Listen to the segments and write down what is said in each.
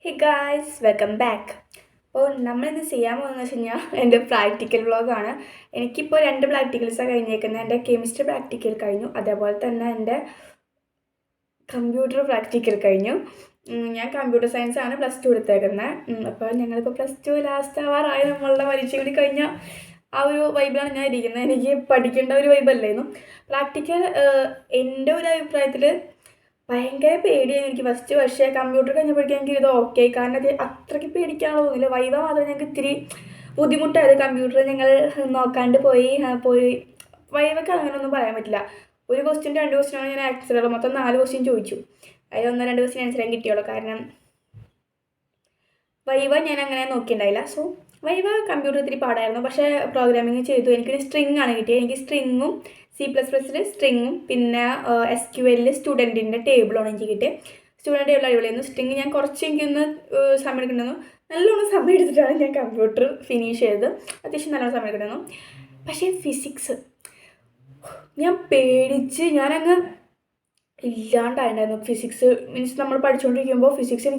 Hey guys welcome back. അപ്പോൾ നമ്മളിന്ന് ചെയ്യാൻ പോകുന്നതെന്ന് വെച്ച് കഴിഞ്ഞാൽ എൻ്റെ പ്രാക്ടിക്കൽ വ്ളോഗാണ്. എനിക്കിപ്പോൾ 2 പ്രാക്ടിക്കൽസാണ് കഴിഞ്ഞേക്കുന്നത്. എൻ്റെ കെമിസ്ട്രി പ്രാക്ടിക്കൽ കഴിഞ്ഞു, അതേപോലെ തന്നെ എൻ്റെ കമ്പ്യൂട്ടർ പ്രാക്ടിക്കൽ കഴിഞ്ഞു. ഞാൻ കമ്പ്യൂട്ടർ സയൻസാണ് +2 എടുത്തേക്കുന്നത്. അപ്പോൾ ഞങ്ങളിപ്പോൾ +2 ലാസ്റ്റ് ആവാറായി. നമ്മളുടെ പരീക്ഷ കൂടി കഴിഞ്ഞാൽ ആ ഒരു വൈബിലാണ് ഞാൻ ഇരിക്കുന്നത്. എനിക്ക് പഠിക്കേണ്ട ഒരു വൈബല്ലായിരുന്നു. പ്രാക്ടിക്കൽ എൻ്റെ ഒരു അഭിപ്രായത്തിൽ ഭയങ്കര പേടിയായിരുന്നു എനിക്ക് ഫസ്റ്റ്. പക്ഷേ കമ്പ്യൂട്ടർ കഴിഞ്ഞപ്പോഴേക്കും എനിക്ക് ഇത് ഓക്കെ, കാരണം അത് അത്രയ്ക്ക് പേടിക്കാനുള്ള തോന്നില്ല. വൈവ മാത്രമേ ഞങ്ങൾക്ക് ഇത്തിരി ബുദ്ധിമുട്ടായത്. കമ്പ്യൂട്ടർ ഞങ്ങൾ നോക്കാണ്ട് പോയി വൈവൊക്കെ അങ്ങനെയൊന്നും പറയാൻ പറ്റില്ല. ഒരു ക്വസ്റ്റ്യൻ 2 ക്വസ്റ്റ്യനാണ് ഞാൻ ആൻസർ ചെയ്തത്. മൊത്തം 4 ക്വസ്റ്റ്യൻ ചോദിച്ചു. അതിൽ 1-2 ക്വസ്റ്റ്യൻ ആൻസർ ചെയ്യാൻ കിട്ടിയുള്ളൂ. കാരണം വൈവ ഞാൻ അങ്ങനെ നോക്കിയിട്ടുണ്ടായില്ല. സോ വൈവ കമ്പ്യൂട്ടർ ഇത്തിരി പാടായിരുന്നു. പക്ഷേ പ്രോഗ്രാമിങ് ചെയ്തു. എനിക്കൊരു സ്ട്രിങ് ആണ് കിട്ടിയത്. എനിക്ക് സ്ട്രിങ്ങും C++ൽ സ്ട്രിങ്ങും പിന്നെ SQL സ്റ്റുഡൻറ്റിൻ്റെ ടേബിളാണ് എനിക്ക് കിട്ടിയത്. സ്റ്റുഡൻറ്റ് ടേബിൾ അടിപൊളിയായിരുന്നു. സ്ട്രിങ് ഞാൻ കുറച്ച് എനിക്കൊന്ന് സമയം എടുക്കണമെന്നു, നല്ലോണം സമയം എടുത്തിട്ടാണ് ഞാൻ കമ്പ്യൂട്ടർ ഫിനിഷ് ചെയ്തത്. അത്യാവശ്യം നല്ലോണം സമയം എടുക്കണമെന്നു. പക്ഷേ ഫിസിക്സ് ഞാൻ പേടിച്ച് ഞാനങ്ങ് ഇല്ലാണ്ടായിട്ടുണ്ടായിരുന്നു. ഫിസിക്സ് മീൻസ് നമ്മൾ പഠിച്ചുകൊണ്ടിരിക്കുമ്പോൾ ഫിസിക്സ്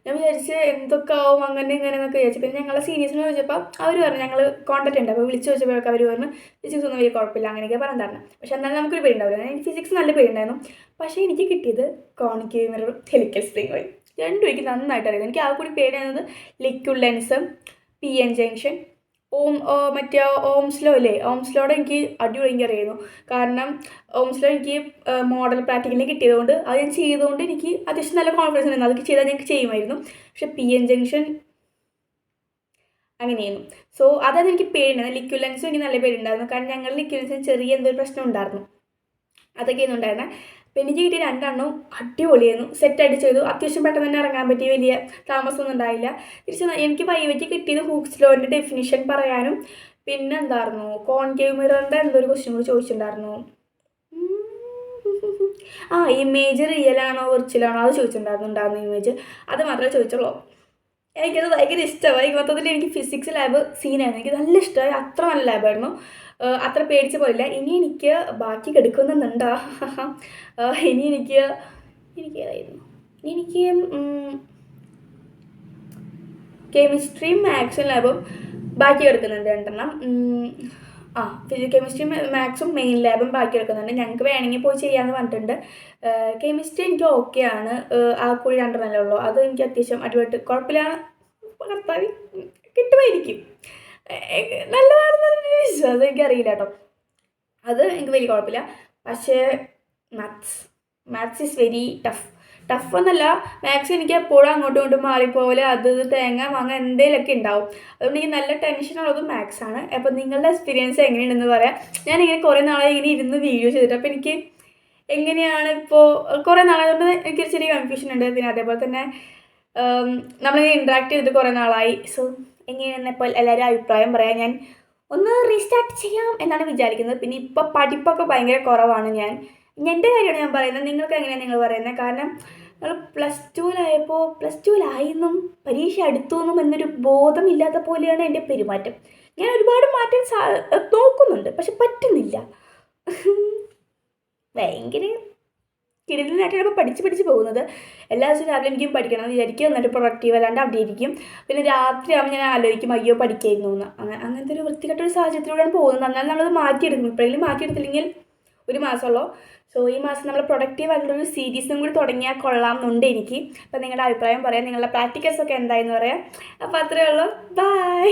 ഞാൻ വിചാരിച്ച് എന്തൊക്കെ ആവും അങ്ങനെ ഇങ്ങനെ എന്നൊക്കെ വിചാരിച്ചു. പിന്നെ ഞങ്ങളെ സീനിയേഴ്സിനെ ചോദിച്ചപ്പോൾ അവർ പറഞ്ഞു, ഞങ്ങൾ കോൺടാക്റ്റ് ഉണ്ട്, അപ്പോൾ വിളിച്ച് ചോദിച്ചപ്പോഴൊക്കെ അവർ പറഞ്ഞു ഫിസിക്സ് ഒന്നും വലിയ കുഴപ്പമില്ല അങ്ങനെയൊക്കെ പറഞ്ഞിട്ടുണ്ടായിരുന്നു. പക്ഷേ എന്നാലും നമുക്കൊരു പേടി ഉണ്ടാവില്ല. എനിക്ക് ഫിസിക്സ് നല്ല പേടിയുണ്ടായിരുന്നു. പക്ഷേ എനിക്ക് കിട്ടിയത് കോൺകേവ് മിറർ, ഹെലിക്കൽ സ്പ്രിംഗ് വഴി. രണ്ടും എനിക്ക് നന്നായിട്ട് അറിയാം. എനിക്ക് ആ കൂടി പേടിയായിരുന്നത് ലിക്വിഡ് ലെൻസ്, PN ജംഗ്ഷൻ, മറ്റേ ഓംസ് ലോ ഇല്ലേ, ഓംസ് ലോയുടെ എനിക്ക് അടിപൊളി എനിക്ക് അറിയായിരുന്നു. കാരണം ഓംസ് ലോ എനിക്ക് മോഡൽ പ്രാക്ടിക്കലിന് കിട്ടിയതുകൊണ്ട് അത് ഞാൻ ചെയ്തുകൊണ്ട് എനിക്ക് അത്യാവശ്യം നല്ല കോൺഫിഡൻസ് ഉണ്ടായിരുന്നു. അതൊക്കെ ചെയ്താൽ ഞങ്ങൾക്ക് ചെയ്യുമായിരുന്നു. പക്ഷെ PN ജംഗ്ഷൻ അങ്ങനെയായിരുന്നു. സോ അതായത് എനിക്ക് പേടിയുണ്ടായിരുന്നു. ലിക്വിഡ് ലെൻസും എനിക്ക് നല്ല പേടിയുണ്ടായിരുന്നു. കാരണം ഞങ്ങൾ ലിക്വിഡ് ലെൻസിന് ചെറിയ എന്തൊരു പ്രശ്നം ഉണ്ടായിരുന്നു. അതൊക്കെയായിരുന്നു ഉണ്ടായിരുന്നത്. അപ്പോൾ എനിക്ക് കിട്ടിയ 2 എണ്ണവും അടിപൊളിയായിരുന്നു. സെറ്റായിട്ട് ചെയ്തു. അത്യാവശ്യം പെട്ടെന്ന് തന്നെ ഇറങ്ങാൻ പറ്റി. വലിയ താമസമൊന്നും ഉണ്ടായില്ല. എനിക്ക് വൈവയ്ക്ക് കിട്ടിയത് ഹൂക്സ് ലോൻ്റെ ഡെഫിനിഷൻ പറയാനും പിന്നെ എന്തായിരുന്നു കോൺകേവ് മിററിൻ്റെ എന്തൊരു ക്വസ്റ്റ്യൻ കൂടി ചോദിച്ചിട്ടുണ്ടായിരുന്നു. ഇമേജ് റിയലാണോ വെർച്വലാണോ അത് ചോദിച്ചിട്ടുണ്ടായിരുന്നു. ഇമേജ് അത് മാത്രമേ ചോദിച്ചുള്ളൂ. എനിക്കത് ഭയങ്കര ഇഷ്ടമായി. മൊത്തത്തിൽ എനിക്ക് ഫിസിക്സ് ലാബ് സീനായിരുന്നു. എനിക്ക് നല്ല ഇഷ്ടമായി. അത്ര നല്ല ലാബായിരുന്നു. അത്ര പേടിച്ച പോലില്ല. ഇനി എനിക്ക് ബാക്കി കെടുക്കുന്നുണ്ടാ ഇനി എനിക്ക് ഏതായിരുന്നു എനിക്ക് കെമിസ്ട്രിയും മാത്സും ലാബും ബാക്കി കിടക്കുന്നുണ്ട് 2 എണ്ണം. കെമിസ്ട്രി മാത്സും മെയിൻ ലാബും ബാക്കി കിടക്കുന്നുണ്ട്. ഞങ്ങൾക്ക് വേണമെങ്കിൽ പോയി ചെയ്യാമെന്ന് പറഞ്ഞിട്ടുണ്ട്. കെമിസ്ട്രി എനിക്ക് ഓക്കെ ആണ്. ആ കൂടി 2 എണ്ണമല്ലേ ഉള്ളൂ. അത് എനിക്ക് അത്യാവശ്യം അടിപൊളിയായിട്ട് കുഴപ്പമില്ല. കർത്താവ് കിട്ടുമായിരിക്കും. നല്ലതാണെന്നൊരു വിശ്വാസം. എനിക്കറിയില്ല കേട്ടോ, അത് എനിക്ക് വലിയ കുഴപ്പമില്ല. പക്ഷേ മാത്സ് ഈസ് വെരി ടഫ് എന്നല്ല, മാത്സ് എനിക്ക് എപ്പോഴും അങ്ങോട്ടും ഇങ്ങോട്ടും മാറിപ്പോലെ അത് തേങ്ങ വാങ്ങാൻ എന്തെങ്കിലുമൊക്കെ ഉണ്ടാവും. അതുകൊണ്ട് എനിക്ക് നല്ല ടെൻഷനുള്ളത് മാത്സാണ്. അപ്പോൾ നിങ്ങളുടെ എക്സ്പീരിയൻസ് എങ്ങനെയുണ്ടെന്ന് പറയാം. ഞാനിങ്ങനെ കുറേ നാളെ ഇങ്ങനെ ഇരുന്ന് വീഡിയോ ചെയ്തിട്ട് അപ്പോൾ എനിക്ക് എങ്ങനെയാണ് ഇപ്പോൾ കുറേ നാളായതുകൊണ്ട് എനിക്കൊരു ചെറിയ കൺഫ്യൂഷൻ ഉണ്ട്. പിന്നെ അതേപോലെ തന്നെ നമ്മളിങ്ങനെ ഇൻട്രാക്ട് ചെയ്തിട്ട് കുറേ നാളായി. സോ എങ്ങനെയാണ് ഇപ്പോൾ എല്ലാവരും അഭിപ്രായം പറയാം. ഞാൻ ഒന്ന് റീസ്റ്റാർട്ട് ചെയ്യാം എന്നാണ് വിചാരിക്കുന്നത്. പിന്നെ ഇപ്പോൾ പഠിപ്പൊക്കെ ഭയങ്കര കുറവാണ്. എൻ്റെ കാര്യമാണ് ഞാൻ പറയുന്നത്. നിങ്ങൾക്ക് എങ്ങനെയാണ് നിങ്ങൾ പറയുന്നത്? കാരണം നമ്മൾ +2ലായെന്നും പരീക്ഷ അടുത്തുനിന്നും എന്നൊരു ബോധമില്ലാത്ത പോലെയാണ് എൻ്റെ പെരുമാറ്റം. ഞാൻ ഒരുപാട് മാറ്റം നോക്കുന്നുണ്ട്, പക്ഷെ പറ്റുന്നില്ല. ഭയങ്കര കിടലിനായിട്ടാണ് ഇപ്പോൾ പഠിച്ച് പോകുന്നത്. എല്ലാ ദിവസവും രാവിലെ എനിക്കും പഠിക്കണം എന്ന് വിചാരിക്കും. എന്നിട്ട് പ്രൊഡക്റ്റീവ് അല്ലാണ്ട് അവിടെ ഇരിക്കും. പിന്നെ രാത്രിയാകുമ്പോൾ ഞാൻ ആലോചിക്കും അയ്യോ പഠിക്കായിരുന്നു എന്ന്. അങ്ങനത്തെ ഒരു വൃത്തികെട്ടൊരു സാഹചര്യത്തിലൂടെയാണ് പോകുന്നത്. എന്നാലും നമ്മളത് മാറ്റിയെടുക്കും. ഇപ്പോഴെങ്കിലും മാറ്റിയെടുത്തില്ലെങ്കിൽ 1 മാസമുള്ളൂ. സോ ഈ മാസം നമ്മൾ പ്രൊഡക്റ്റീവ് ആയിട്ടുള്ളൊരു സീരീസും കൂടി തുടങ്ങിയാൽ കൊള്ളാം എന്നുണ്ട് എനിക്ക്. അപ്പോൾ നിങ്ങളുടെ അഭിപ്രായം പറയാം. നിങ്ങളുടെ പ്രാക്ടിക്കൽസൊക്കെ എന്തായെന്ന് പറയാം. അപ്പോൾ അത്രയേ ഉള്ളൂ. ബൈ.